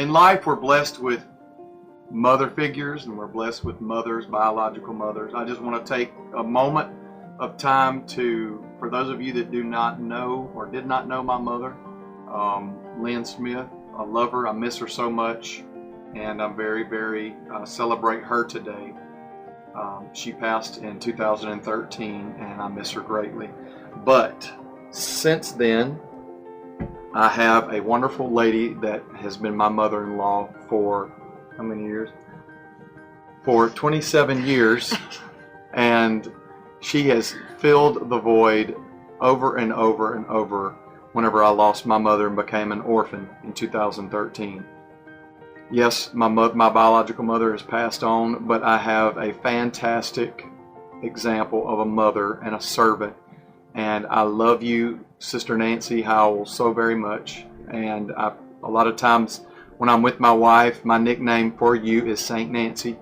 In life, we're blessed with mother figures, and we're blessed with mothers, biological mothers. I just want to take a moment of time for those of you that do not know or did not know my mother, Lynn Smith. I love her. I miss her so much, and I'm very celebrate her today. She passed in 2013, and I miss her greatly. But since then, I have a wonderful lady that has been my mother-in-law for how many years? For 27 years, and she has filled the void over and over and over whenever I lost my mother and became an orphan in 2013. Yes, my biological mother has passed on, but I have a fantastic example of a mother and a servant. And I love you, Sister Nancy Howell, so very much. And a lot of times when I'm with my wife, my nickname for you is Saint Nancy.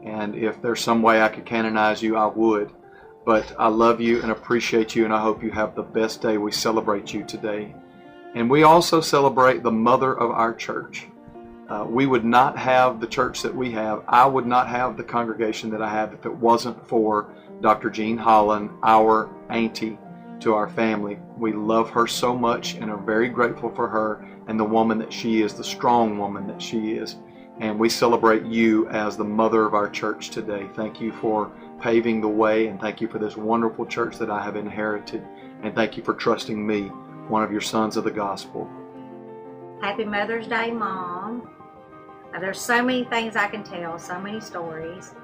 And if there's some way I could canonize you, I would. But I love you and appreciate you, and I hope you have the best day. We celebrate you today. And we also celebrate the mother of our church. We would not have the church that we have. I would not have the congregation that I have if it wasn't for Dr. Jean Holland, our auntie to our family. We love her so much and are very grateful for her and the woman that she is, the strong woman that she is. And we celebrate you as the mother of our church today. Thank you for paving the way, and thank you for this wonderful church that I have inherited. And thank you for trusting me, one of your sons of the gospel. Happy Mother's Day, Mom. There's so many things I can tell, so many stories,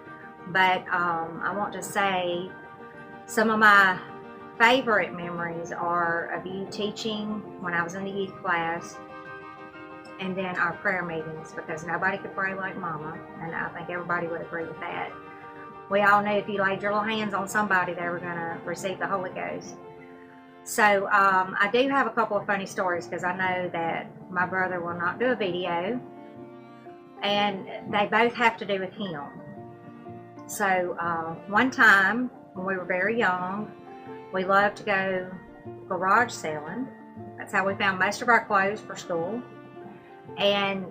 but I want to say some of my favorite memories are of you teaching when I was in the youth class, and then our prayer meetings, because nobody could pray like Mama, and I think everybody would agree with that. We all knew if you laid your little hands on somebody, they were going to receive the Holy Ghost. So I do have a couple of funny stories, because I know that my brother will not do a video, and they both have to do with him. So one time when we were very young, we loved to go garage selling. That's how we found most of our clothes for school. And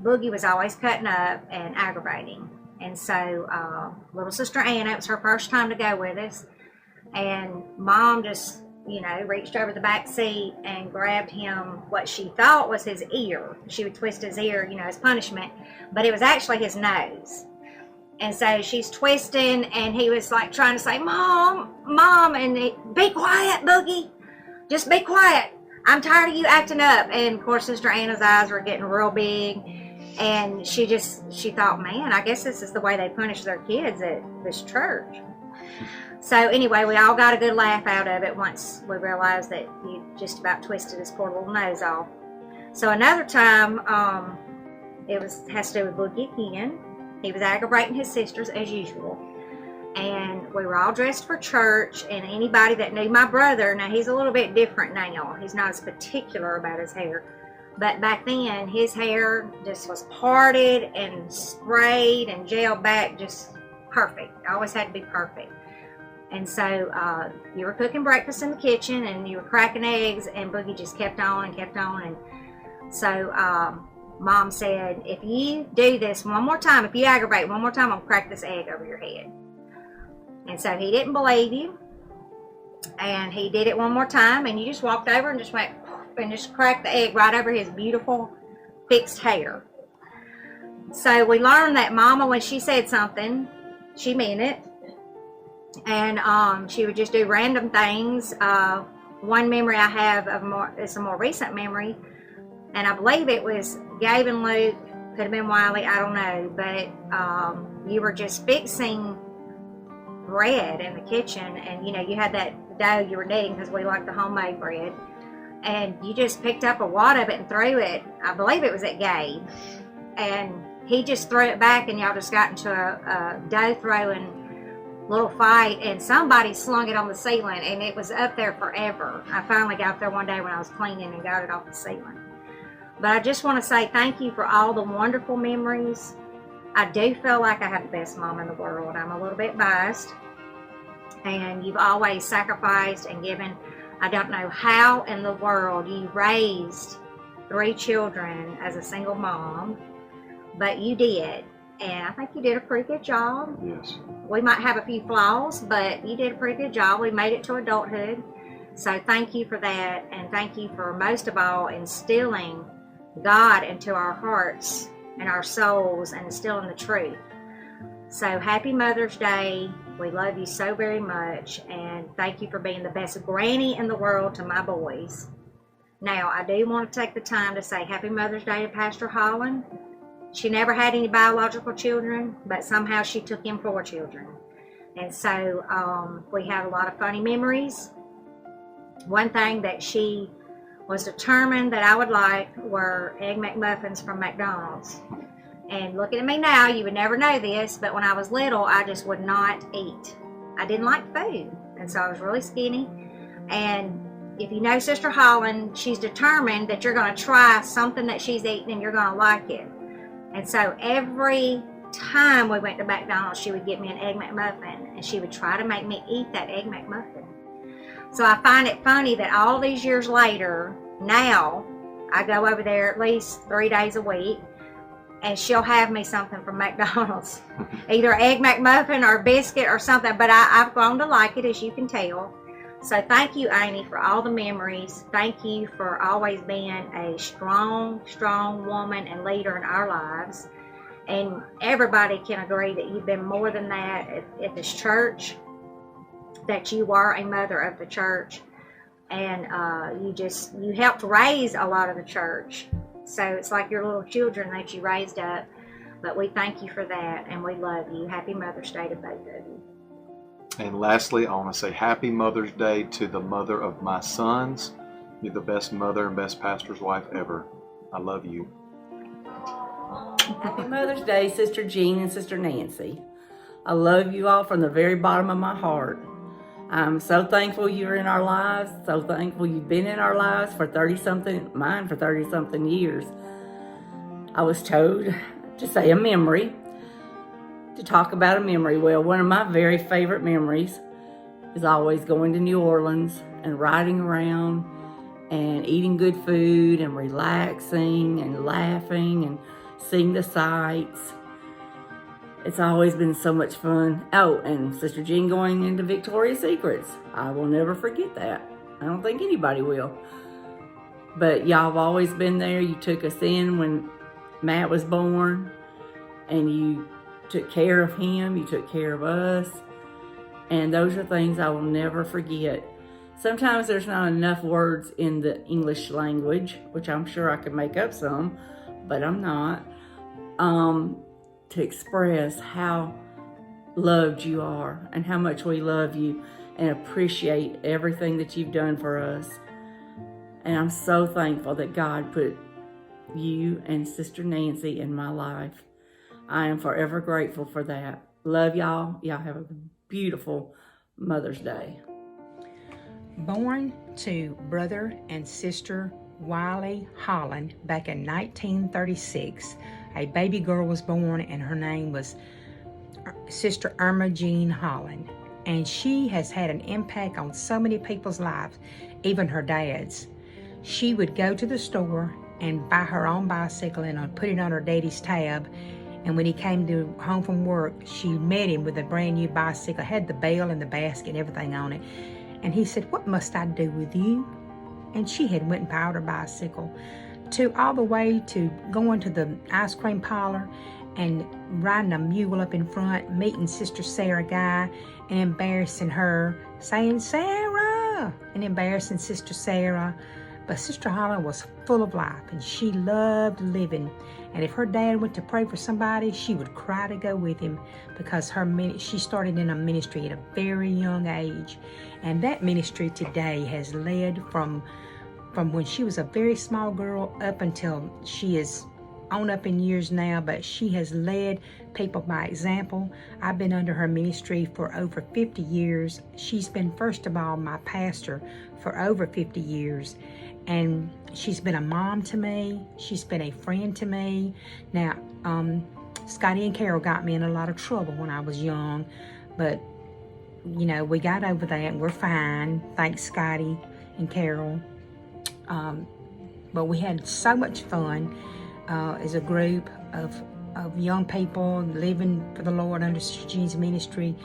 Boogie was always cutting up and aggravating. And so little sister Anna, it was her first time to go with us. And Mom just, reached over the back seat and grabbed him what she thought was his ear. She would twist his ear, as punishment, but it was actually his nose. And so she's twisting, and he was like trying to say, Mom, and be quiet, Boogie. Just be quiet. I'm tired of you acting up. And of course, Sister Anna's eyes were getting real big. And she thought, man, I guess this is the way they punish their kids at this church. So anyway, we all got a good laugh out of it once we realized that he just about twisted his poor little nose off. So another time, has to do with Boogie again. He was aggravating his sisters as usual. And we were all dressed for church, and anybody that knew my brother, now he's a little bit different now. He's not as particular about his hair. But back then, his hair just was parted and sprayed and gelled back, just perfect. It always had to be perfect. And so you were cooking breakfast in the kitchen, and you were cracking eggs, and Boogie just kept on and kept on. And so Mom said, if you do this one more time, if you aggravate one more time, I'll crack this egg over your head. And so he didn't believe you, and he did it one more time, and you just walked over and just went and just cracked the egg right over his beautiful fixed hair. So we learned that Mama, when she said something, she meant it. And she would just do random things. One memory I have is a more recent memory, and I believe it was Gabe and Luke, could have been Wiley, I don't know, but you were just fixing bread in the kitchen, and you had that dough you were kneading, because we like the homemade bread, and you just picked up a wad of it and threw it. I believe it was at Gabe, and he just threw it back, and y'all just got into a dough throwing little fight, and somebody slung it on the ceiling, and it was up there forever. I finally got up there one day when I was cleaning and got it off the ceiling. But I just want to say thank you for all the wonderful memories. I do feel like I have the best mom in the world. I'm a little bit biased, and you've always sacrificed and given. I don't know how in the world you raised 3 children as a single mom, but you did. And I think you did a pretty good job. Yes. We might have a few flaws, but you did a pretty good job. We made it to adulthood. So thank you for that. And thank you for, most of all, instilling God into our hearts and our souls and instilling the truth. So happy Mother's Day. We love you so very much. And thank you for being the best granny in the world to my boys. Now, I do want to take the time to say happy Mother's Day to Pastor Holland. She never had any biological children, but somehow she took in 4 children. And so we have a lot of funny memories. One thing that she was determined that I would like were Egg McMuffins from McDonald's. And looking at me now, you would never know this, but when I was little, I just would not eat. I didn't like food, and so I was really skinny. And if you know Sister Holland, she's determined that you're going to try something that she's eating and you're going to like it. And so every time we went to McDonald's, she would get me an Egg McMuffin, and she would try to make me eat that Egg McMuffin. So I find it funny that all these years later, now, I go over there at least 3 days a week, and she'll have me something from McDonald's. Either Egg McMuffin or biscuit or something, but I've grown to like it, as you can tell. So thank you, Amy, for all the memories. Thank you for always being a strong, strong woman and leader in our lives. And everybody can agree that you've been more than that at this church, that you are a mother of the church. And you helped raise a lot of the church. So it's like your little children that you raised up. But we thank you for that, and we love you. Happy Mother's Day to both of you. And lastly, I want to say happy Mother's Day to the mother of my sons. You're the best mother and best pastor's wife ever. I love you. Happy Mother's Day, Sister Jean and Sister Nancy. I love you all from the very bottom of my heart. I'm so thankful you're in our lives, so thankful you've been in our lives for 30-something years. I was told to say a memory, to talk about a memory. Well, one of my very favorite memories is always going to New Orleans and riding around and eating good food and relaxing and laughing and seeing the sights. It's always been so much fun. Oh, and Sister Jean going into Victoria's Secrets. I will never forget that. I don't think anybody will. But y'all have always been there. You took us in when Matt was born, and you took care of him. You took care of us. And those are things I will never forget. Sometimes there's not enough words in the English language, which I'm sure I could make up some, but I'm not. To express how loved you are and how much we love you and appreciate everything that you've done for us. And I'm so thankful that God put you and Sister Nancy in my life. I am forever grateful for that. Love y'all. Y'all have a beautiful Mother's Day. Born to brother and sister Wiley Holland back in 1936, a baby girl was born, and her name was Sister Irma Jean Holland. And she has had an impact on so many people's lives, even her dad's. She would go to the store and buy her own bicycle and put it on her daddy's tab. And when he came home from work, she met him with a brand new bicycle, had the bell and the basket and everything on it. And he said, "What must I do with you?" And she had went and bought her bicycle, to all the way to going to the ice cream parlor and riding a mule up in front, meeting Sister Sarah Guy and embarrassing her, saying "Sarah," and embarrassing Sister Sarah. But Sister Holland was full of life, and she loved living. And if her dad went to pray for somebody, she would cry to go with him, because she started in a ministry at a very young age. And that ministry today has led from when she was a very small girl up until she is on up in years now, but she has led people by example. I've been under her ministry for over 50 years. She's been, first of all, my pastor for over 50 years. And she's been a mom to me. She's been a friend to me. Now, Scotty and Carol got me in a lot of trouble when I was young, but we got over that and we're fine. Thanks, Scotty and Carol. but we had so much fun as a group of young people living for the Lord under Sister Jean's ministry.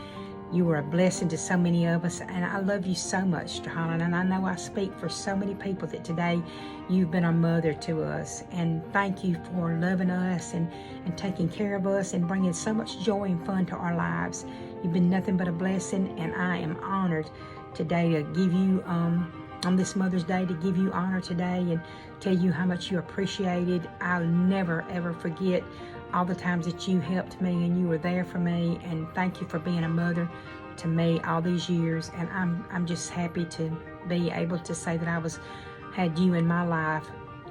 You were a blessing to so many of us, and I love you so much, Sister Holland. And I know I speak for so many people that today you've been a mother to us. And thank you for loving us and taking care of us and bringing so much joy and fun to our lives. You've been nothing but a blessing, and I am honored today to give you, on this Mother's Day, to give you honor today and tell you how much you appreciated. I'll never, ever forget all the times that you helped me and you were there for me, and thank you for being a mother to me all these years. And I'm just happy to be able to say that I had you in my life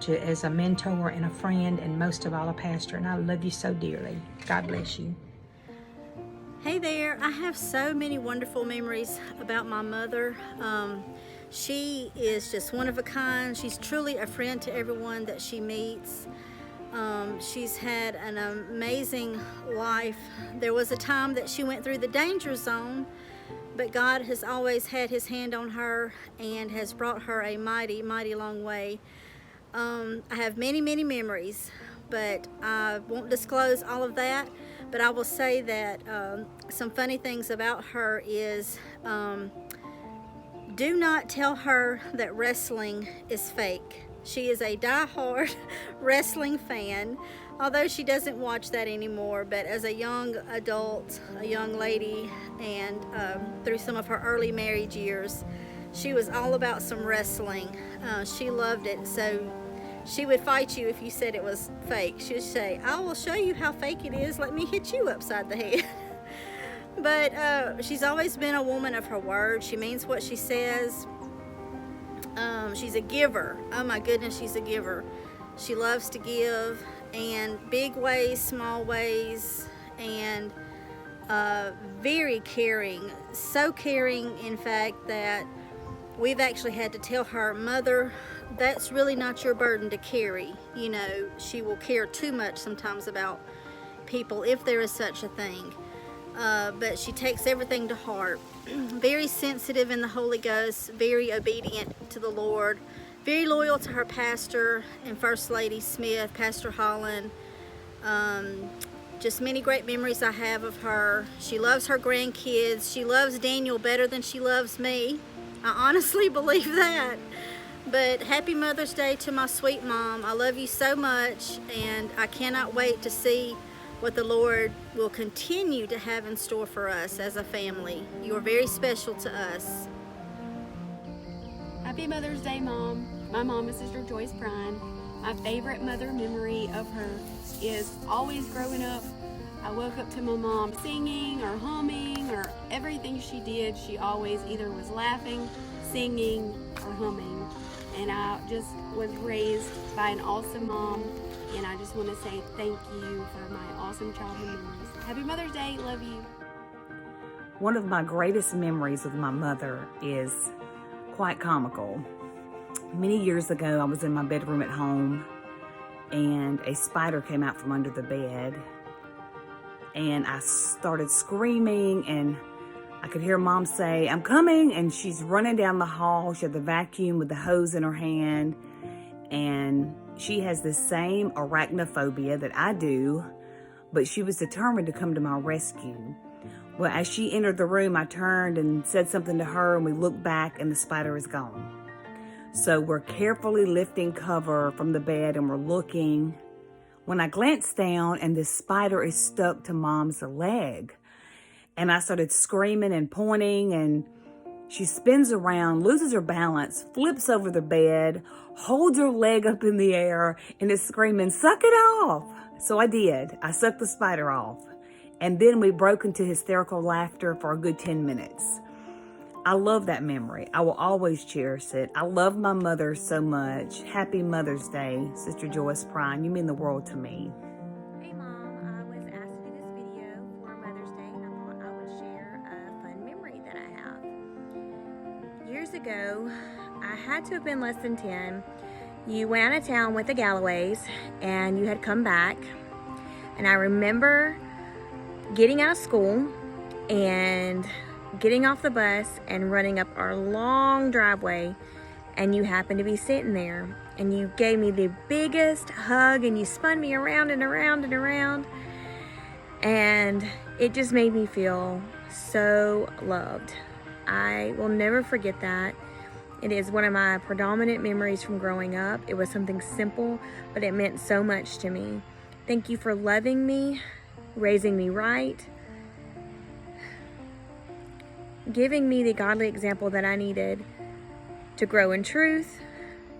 as a mentor and a friend, and most of all a pastor, and I love you so dearly. God bless you. Hey there, I have so many wonderful memories about my mother. She is just one of a kind. She's truly a friend to everyone that she meets. She's had an amazing life. There was a time that she went through the danger zone, but God has always had his hand on her and has brought her a mighty, mighty long way. I have many, many memories, but I won't disclose all of that. But I will say that some funny things about her is do not tell her that wrestling is fake. She is a die-hard wrestling fan, although she doesn't watch that anymore. But as a young adult, a young lady, and through some of her early marriage years, she was all about some wrestling. She loved it, so she would fight you if you said it was fake. She would say, "I will show you how fake it is. Let me hit you upside the head." But she's always been a woman of her word. She means what she says. She's a giver. Oh my goodness, she's a giver. She loves to give, and big ways, small ways, and very caring. So caring, in fact, that we've actually had to tell her, "Mother, that's really not your burden to carry." You know, she will care too much sometimes about people, if there is such a thing. But she takes everything to heart. Very sensitive in the Holy Ghost, very obedient to the Lord, very loyal to her pastor and First Lady Smith, Pastor Holland. Just many great memories I have of her. She loves her grandkids. She loves Daniel better than she loves me. I honestly believe that. But happy Mother's Day to my sweet mom. I love you so much, and I cannot wait to see what the Lord will continue to have in store for us as a family. You are very special to us. Happy Mother's Day, Mom. My mom is Sister Joyce Bryan. My favorite mother memory of her is always growing up. I woke up to my mom singing or humming, or everything she did, she always either was laughing, singing, or humming. And I just was raised by an awesome mom. And I just want to say thank you for my awesome childhood memories. Happy Mother's Day. Love you. One of my greatest memories with my mother is quite comical. Many years ago, I was in my bedroom at home, and a spider came out from under the bed. And I started screaming, and I could hear Mom say, "I'm coming," and she's running down the hall. She had the vacuum with the hose in her hand, and she has the same arachnophobia that I do, but she was determined to come to my rescue. Well, as she entered the room, I turned and said something to her, and we looked back, and the spider is gone. So we're carefully lifting cover from the bed, and we're looking. When I glanced down, and this spider is stuck to Mom's leg. And I started screaming and pointing, and she spins around, loses her balance, flips over the bed, holds her leg up in the air, and is screaming, "Suck it off!" So I did. I sucked the spider off. And then we broke into hysterical laughter for a good 10 minutes. I love that memory. I will always cherish it. I love my mother so much. Happy Mother's Day, Sister Joyce Prine. You mean the world to me. Hey Mom, I was asked to do this video for Mother's Day, and I thought I would share a fun memory that I have. Years ago, I had to have been less than 10. You went out of town with the Galloways, and you had come back. And I remember getting out of school and getting off the bus and running up our long driveway and you happened to be sitting there, and you gave me the biggest hug, and you spun me around and around and around, and it just made me feel so loved. I will never forget that. It is one of my predominant memories from growing up. It was something simple, but it meant so much to me. Thank you for loving me, raising me right, giving me the godly example that I needed to grow in truth,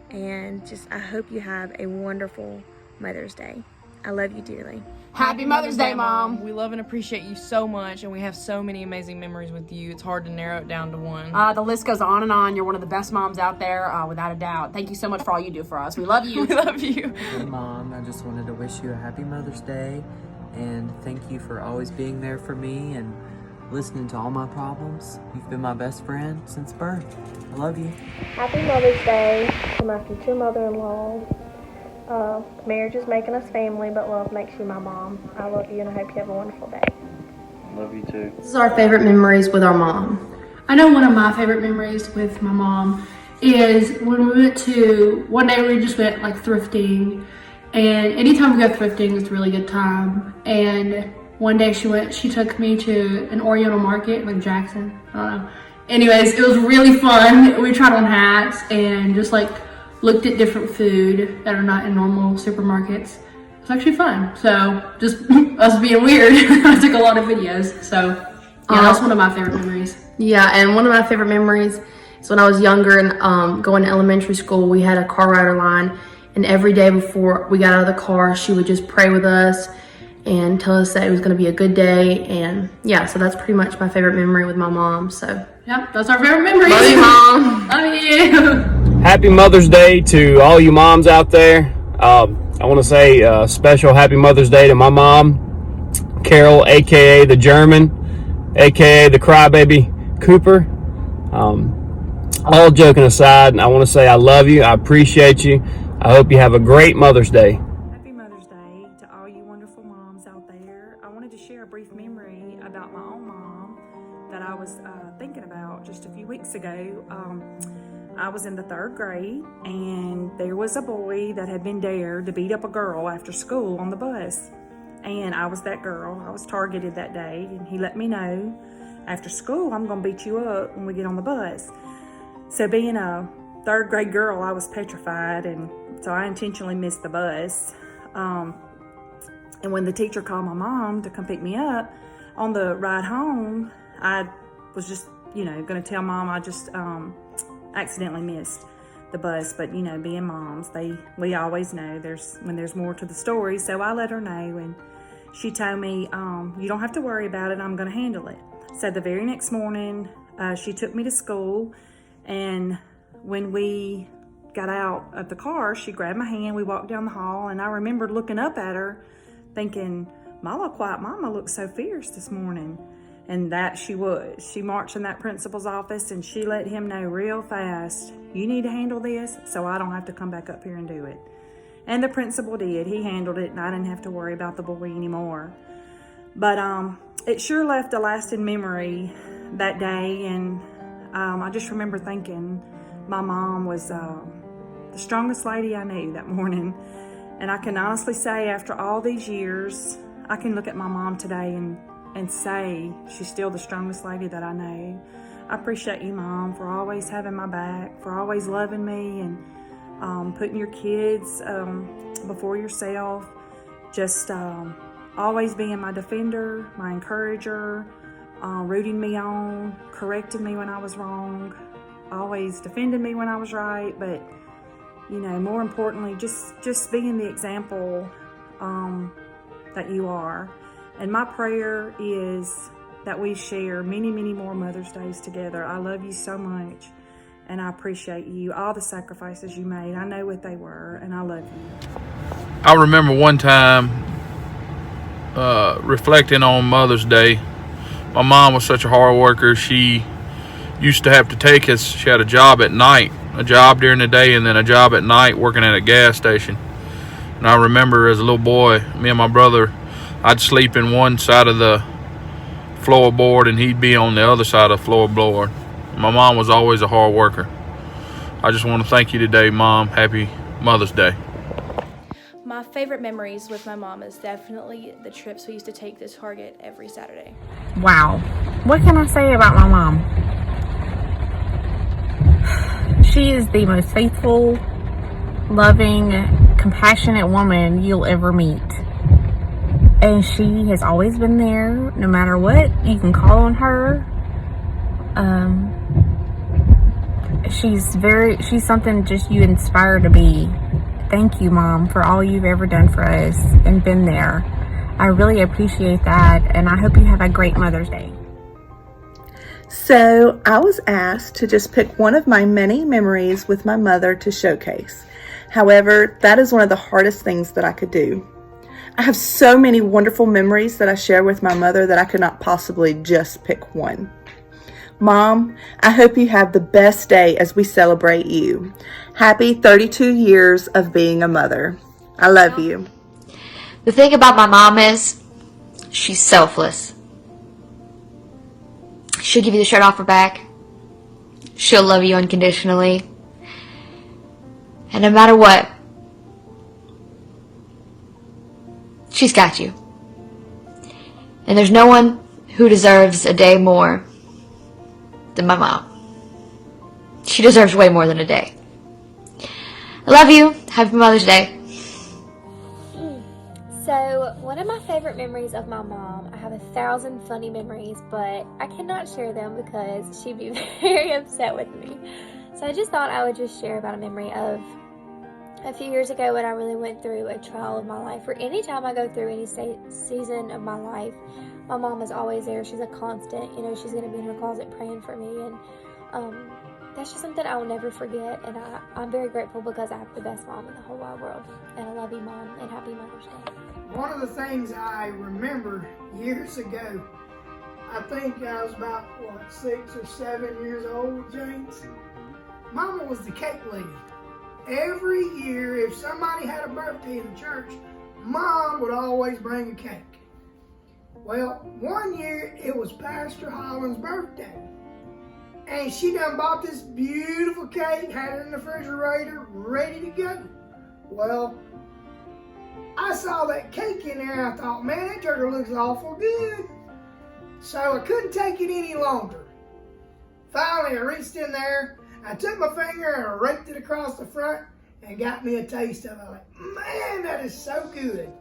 and just I hope you have a wonderful Mother's Day. I love you dearly. Happy Mother's Day, Mom. We love and appreciate you so much, and we have so many amazing memories with you. It's hard to narrow it down to one. The list goes on and on. You're one of the best moms out there, without a doubt. Thank you so much for all you do for us. We love you. We love you. Hey, Mom, I just wanted to wish you a happy Mother's Day, and thank you for always being there for me and listening to all my problems. You've been my best friend since birth. I love you. Happy Mother's Day to my future mother-in-law. Marriage is making us family, but love makes you my mom. I love you, and I hope you have a wonderful day. Love you too. This is our favorite memories with our mom. I know one of my favorite memories with my mom is when we went to, one day we just went like thrifting, and anytime we go thrifting it's a really good time. And one day she took me to an Oriental market, like Jackson, I don't know. Anyways, it was really fun. We tried on hats and just like looked at different food that are not in normal supermarkets. It's actually fun. So just us being weird, I took a lot of videos. So yeah, that's one of my favorite memories. Yeah, and one of my favorite memories is when I was younger and going to elementary school, we had a car rider line, and every day before we got out of the car, she would just pray with us and tell us that it was going to be a good day. And yeah, so that's pretty much my favorite memory with my mom. So yep, that's our favorite memories. Love you, Mom. Love you. Happy Mother's Day to all you moms out there. I want to say a special Happy Mother's Day to my mom, Carol, aka the German, aka the Crybaby Cooper. All joking aside, I want to say I love you. I appreciate you. I hope you have a great Mother's Day. Happy Mother's Day to all you wonderful moms out there. I wanted to share a brief memory about my own mom that I was thinking about just a few weeks ago. I was in the 3rd grade, and there was a boy that had been dared to beat up a girl after school on the bus. And I was that girl. I was targeted that day, and he let me know, after school, I'm going to beat you up when we get on the bus. So being a 3rd grade girl, I was petrified, and so I intentionally missed the bus. And when the teacher called my mom to come pick me up, on the ride home, I was just, going to tell Mom I just accidentally missed the bus. But being moms, we always know when there's more to the story. So I let her know, and she told me, you don't have to worry about it, I'm going to handle it. So the very next morning, she took me to school, and when we got out of the car, she grabbed my hand, we walked down the hall, and I remembered looking up at her thinking, Mama looks so fierce this morning. And that she was. She marched in that principal's office, and she let him know real fast, you need to handle this so I don't have to come back up here and do it. And the principal did. He handled it, and I didn't have to worry about the boy anymore. But it sure left a lasting memory that day, and I just remember thinking my mom was the strongest lady I knew that morning. And I can honestly say, after all these years, I can look at my mom today and say she's still the strongest lady that I know. I appreciate you, Mom, for always having my back, for always loving me, and putting your kids before yourself. Just always being my defender, my encourager, rooting me on, correcting me when I was wrong, always defending me when I was right. But more importantly, just being the example that you are. And my prayer is that we share many, many more Mother's Days together. I love you so much, and I appreciate you, all the sacrifices you made. I know what they were, and I love you. I remember one time reflecting on Mother's Day. My mom was such a hard worker. She used to have to take us. She had a job at night, a job during the day, and then a job at night working at a gas station. And I remember as a little boy, me and my brother, I'd sleep in one side of the floorboard, and he'd be on the other side of the floorboard. My mom was always a hard worker. I just want to thank you today, Mom. Happy Mother's Day. My favorite memories with my mom is definitely the trips we used to take to Target every Saturday. Wow. What can I say about my mom? She is the most faithful, loving, compassionate woman you'll ever meet. And she has always been there, no matter what. You can call on her. She's something just you inspire to be. Thank you, Mom, for all you've ever done for us and been there. I really appreciate that, and I hope you have a great Mother's Day. So I was asked to just pick one of my many memories with my mother to showcase. However, that is one of the hardest things that I could do. I have so many wonderful memories that I share with my mother that I could not possibly just pick one. Mom, I hope you have the best day as we celebrate you. Happy 32 years of being a mother. I love you. The thing about my mom is she's selfless. She'll give you the shirt off her back. She'll love you unconditionally. And no matter what, she's got you. And there's no one who deserves a day more than my mom. She deserves way more than a day. I love you. Happy Mother's Day. So, one of my favorite memories of my mom, I have 1,000 funny memories, but I cannot share them because she'd be very upset with me. So I just thought I would just share about a memory of a few years ago when I really went through a trial of my life. Or anytime I go through any season of my life, my mom is always there. She's a constant. You know, she's going to be in her closet praying for me. And that's just something I will never forget. And I'm very grateful because I have the best mom in the whole wide world. And I love you, Mom, and happy Mother's Day. One of the things I remember years ago, I think I was about, 6 or 7 years old, James. Mama was the cake lady. Every year, if somebody had a birthday in the church, Mom would always bring a cake. Well, one year, it was Pastor Holland's birthday. And she done bought this beautiful cake, had it in the refrigerator, ready to go. Well, I saw that cake in there and I thought, man, that sugar looks awful good. So I couldn't take it any longer. Finally, I reached in there, I took my finger and I raked it across the front and got me a taste of it. I was like, man, that is so good.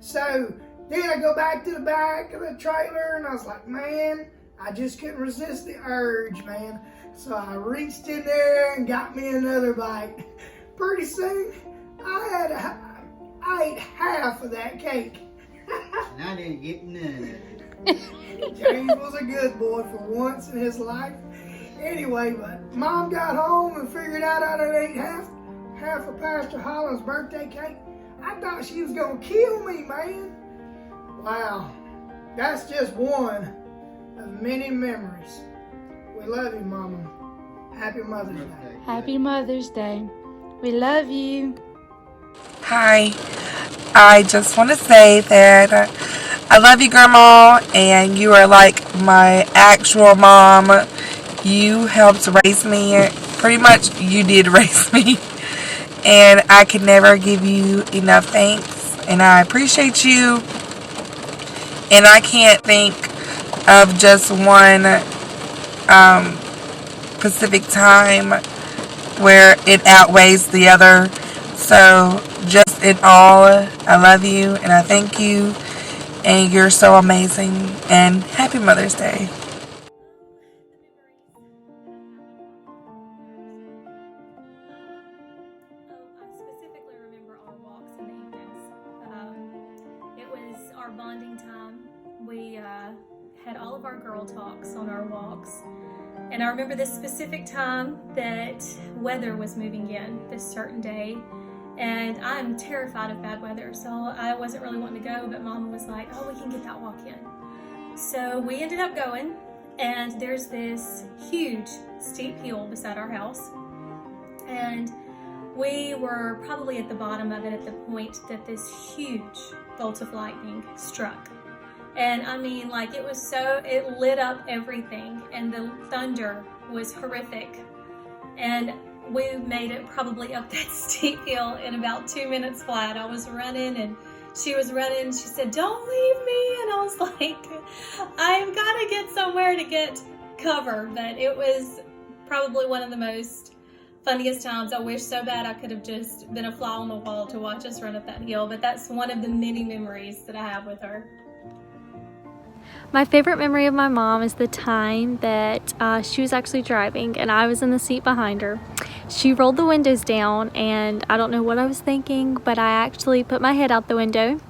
So then I go back to the back of the trailer and I was like, man, I just couldn't resist the urge, man. So I reached in there and got me another bite. Pretty soon, I ate half of that cake. And I didn't get none. James was a good boy for once in his life. Anyway, but Mom got home and figured out I done ate half of Pastor Holland's birthday cake. I thought she was gonna kill me, man. Wow, that's just one of many memories. We love you, Mama. Happy Mother's Day. Happy Mother's Day. We love you. Hi, I just want to say that I love you, Grandma, and you are like my actual mom. You helped raise me. Pretty much, you did raise me, and I could never give you enough thanks, and I appreciate you, and I can't think of just one specific time where it outweighs the other. So just in all, I love you and I thank you, and you're so amazing, and happy Mother's Day. Specifically remember our walks in the evenings. It was our bonding time. We had all of our girl talks on our walks. And I remember this specific time that weather was moving in this certain day. And I'm terrified of bad weather, so I wasn't really wanting to go, but Mama was like, oh, we can get that walk in. So we ended up going, and there's this huge steep hill beside our house. And we were probably at the bottom of it at the point that this huge bolt of lightning struck. And I mean, like, it lit up everything, and the thunder was horrific. And we made it probably up that steep hill in about 2 minutes flat. I was running and she was running. She said, "Don't leave me." And I was like, I've got to get somewhere to get cover. But it was probably one of the most funniest times. I wish so bad I could have just been a fly on the wall to watch us run up that hill. But that's one of the many memories that I have with her. My favorite memory of my mom is the time that she was actually driving and I was in the seat behind her. She rolled the windows down and I don't know what I was thinking, but I actually put my head out the window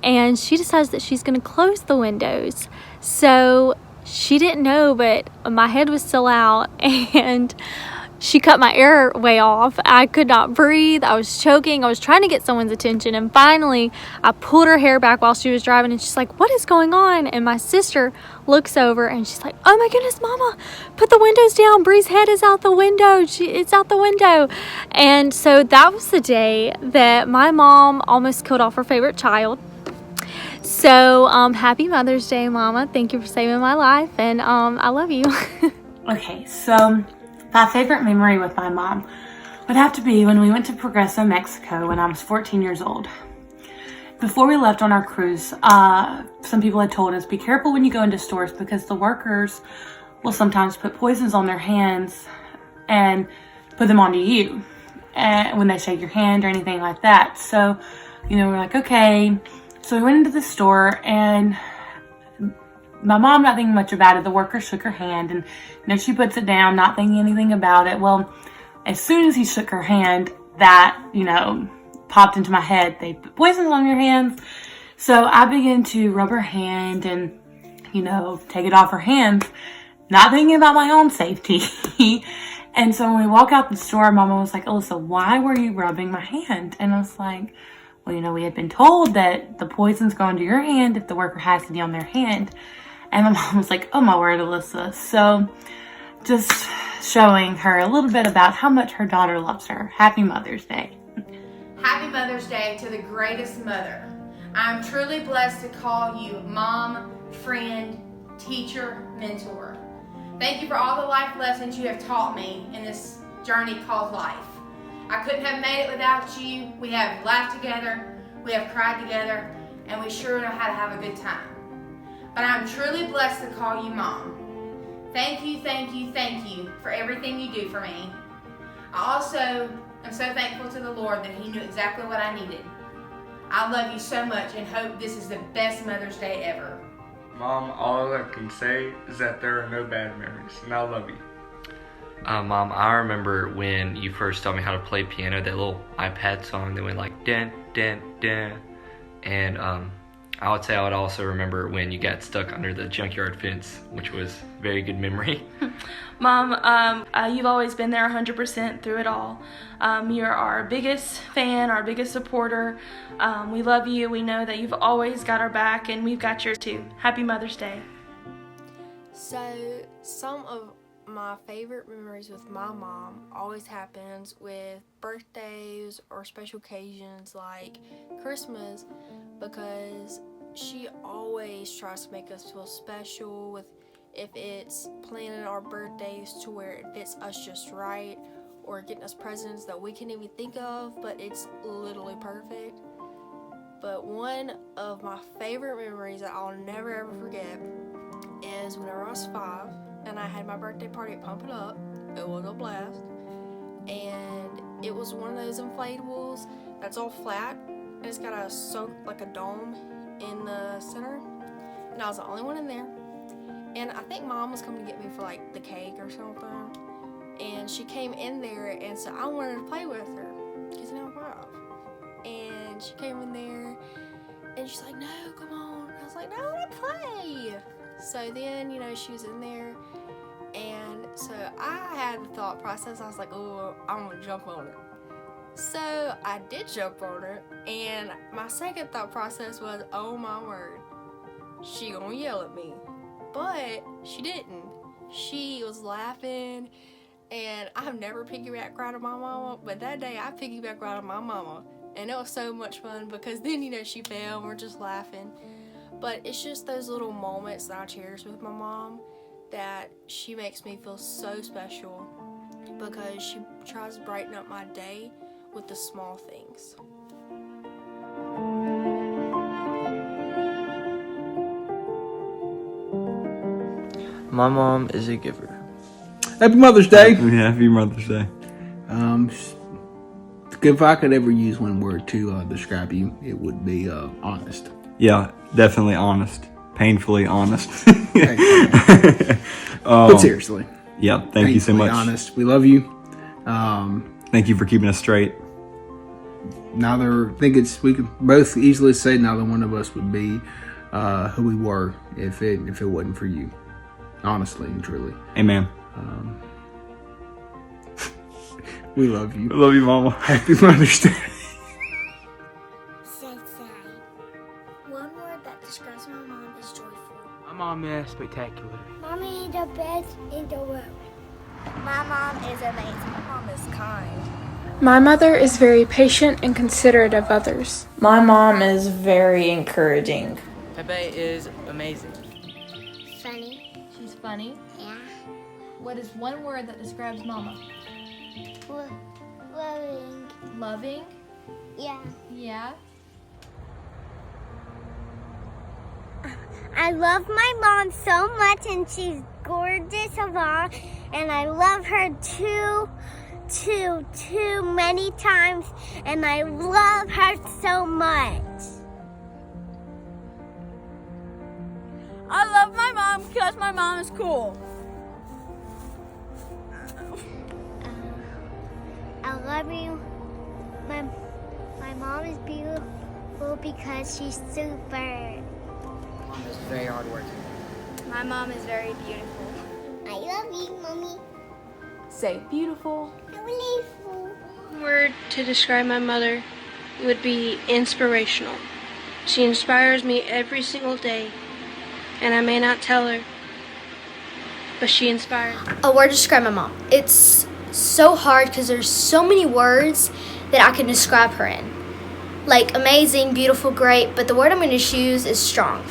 and she decides that she's going to close the windows. So she didn't know, but my head was still out and she cut my airway off. I could not breathe. I was choking. I was trying to get someone's attention. And finally, I pulled her hair back while she was driving. And she's like, "What is going on?" And my sister looks over and she's like, "Oh my goodness, Mama, put the windows down. Bree's head is out the window. It's out the window." And so that was the day that my mom almost killed off her favorite child. So happy Mother's Day, Mama. Thank you for saving my life. And I love you. Okay, so my favorite memory with my mom would have to be when we went to Progreso, Mexico when I was 14 years old. Before we left on our cruise, some people had told us, be careful when you go into stores because the workers will sometimes put poisons on their hands and put them onto you when they shake your hand or anything like that. So, we're like, okay. So we went into the store and my mom not thinking much about it. The worker shook her hand and she puts it down, not thinking anything about it. Well, as soon as he shook her hand, that, popped into my head. They put poisons on your hands. So I began to rub her hand and, take it off her hands, not thinking about my own safety. And so when we walk out the store, Mama was like, "Alyssa, why were you rubbing my hand?" And I was like, well, we had been told that the poison's going to your hand if the worker has it on their hand. And my mom was like, "Oh my word, Alyssa." So just showing her a little bit about how much her daughter loves her. Happy Mother's Day. Happy Mother's Day to the greatest mother. I'm truly blessed to call you mom, friend, teacher, mentor. Thank you for all the life lessons you have taught me in this journey called life. I couldn't have made it without you. We have laughed together, we have cried together, and we sure know how to have a good time. But I'm truly blessed to call you mom. Thank you, thank you, thank you for everything you do for me. I also am so thankful to the Lord that He knew exactly what I needed. I love you so much and hope this is the best Mother's Day ever. Mom, all I can say is that there are no bad memories, and I love you. Mom, I remember when you first taught me how to play piano, that little iPad song that went like dun dun dun. And I would say I would also remember when you got stuck under the junkyard fence, which was a very good memory. Mom, you've always been there 100% through it all. You're our biggest fan, our biggest supporter. We love you. We know that you've always got our back, and we've got yours too. Happy Mother's Day. So, some of my favorite memories with my mom always happens with birthdays or special occasions like Christmas, because she always tries to make us feel special with if it's planning our birthdays to where it fits us just right, or getting us presents that we can't even think of, but it's literally perfect. But one of my favorite memories that I'll never ever forget is whenever I was 5 and I had my birthday party at Pump It Up. It was a blast. And it was one of those inflatables that's all flat and it's got a dome in the center. And I was the only one in there. And I think Mom was coming to get me for like the cake or something. And she came in there and so I wanted to play with her because I'm 5. And she came in there and she's like, "No, come on." I was like, "No, I want to play." So then, she was in there, and so I had the thought process. I was like, "Oh, I'm gonna jump on her." So I did jump on her, and my second thought process was, "Oh my word, she gonna yell at me." But she didn't. She was laughing, and I have never piggyback rided on my mama, but that day I piggyback rided on my mama. And it was so much fun because then, she fell and we're just laughing. But it's just those little moments that I cherish with my mom that she makes me feel so special. because she tries to brighten up my day with the small things. My mom is a giver. Happy Mother's Day. Yeah, happy Mother's Day. If I could ever use one word to describe you, it would be honest. Yeah, definitely honest. Painfully honest. But seriously. Yeah, thank you so Painfully much. honest. We love you. Thank you for keeping us straight. We could both easily say neither one of us would be who we were if it wasn't for you. Honestly and truly. Amen. We love you. I love you, Mama. Happy Mother's Day. One word that describes my mom is joyful. My mom is spectacular. Mommy is the best in the world. My mom is amazing. My mom is kind. My mother is very patient and considerate of others. My mom is very encouraging. Pepe is amazing. Funny. She's funny. Yeah. What is one word that describes Mama? Loving. Loving? Yeah. Yeah. I love my mom so much, and she's gorgeous of all, and I love her too many times, and I love her so much. I love my mom because my mom is cool. I love you. My mom is beautiful because she's super. My mom is very hardworking. My mom is very beautiful. I love you, Mommy. Say beautiful. Beautiful. Word to describe my mother would be inspirational. She inspires me every single day, and I may not tell her, but she inspires me. A word to describe my mom. It's so hard because there's so many words that I can describe her in. Like amazing, beautiful, great, but the word I'm going to choose is strong.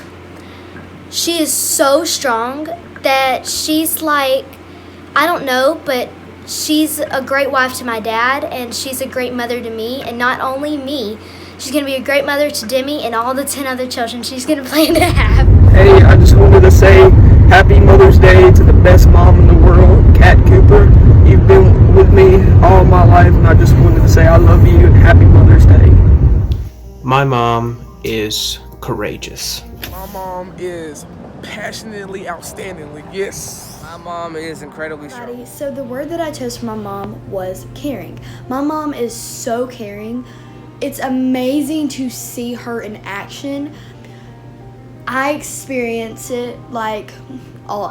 She is so strong that she's like, I don't know, but she's a great wife to my dad, and she's a great mother to me, and not only me, she's going to be a great mother to Demi and all the 10 other children she's going to plan to have. Hey, I just wanted to say Happy Mother's Day to the best mom in the world, Kat Cooper. You've been with me all my life, and I just wanted to say I love you and Happy Mother's Day. My mom is courageous. My mom is passionately, outstandingly, yes. My mom is incredibly strong. So the word that I chose for my mom was caring. My mom is so caring. It's amazing to see her in action. I've experienced it all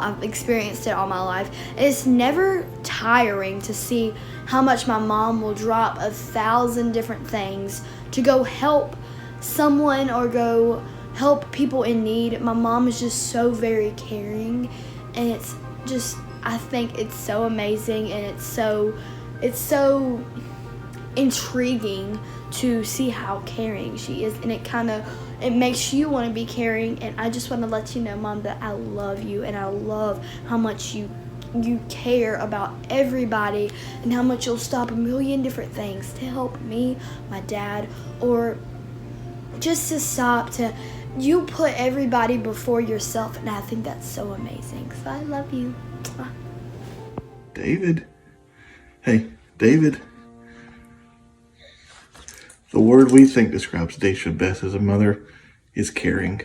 my life. It's never tiring to see how much my mom will drop 1,000 different things to go help someone or go help people in need. My mom is just so very caring, and it's just, I think it's so amazing, and it's so intriguing to see how caring she is, and it makes you want to be caring. And I just want to let you know, Mom, that I love you, and I love how much you care about everybody, and how much you'll stop a million different things to help me, my dad, or just to stop to, you put everybody before yourself, and I think that's so amazing. So I love you. David. Hey, David. The word we think describes Daisha best as a mother is caring.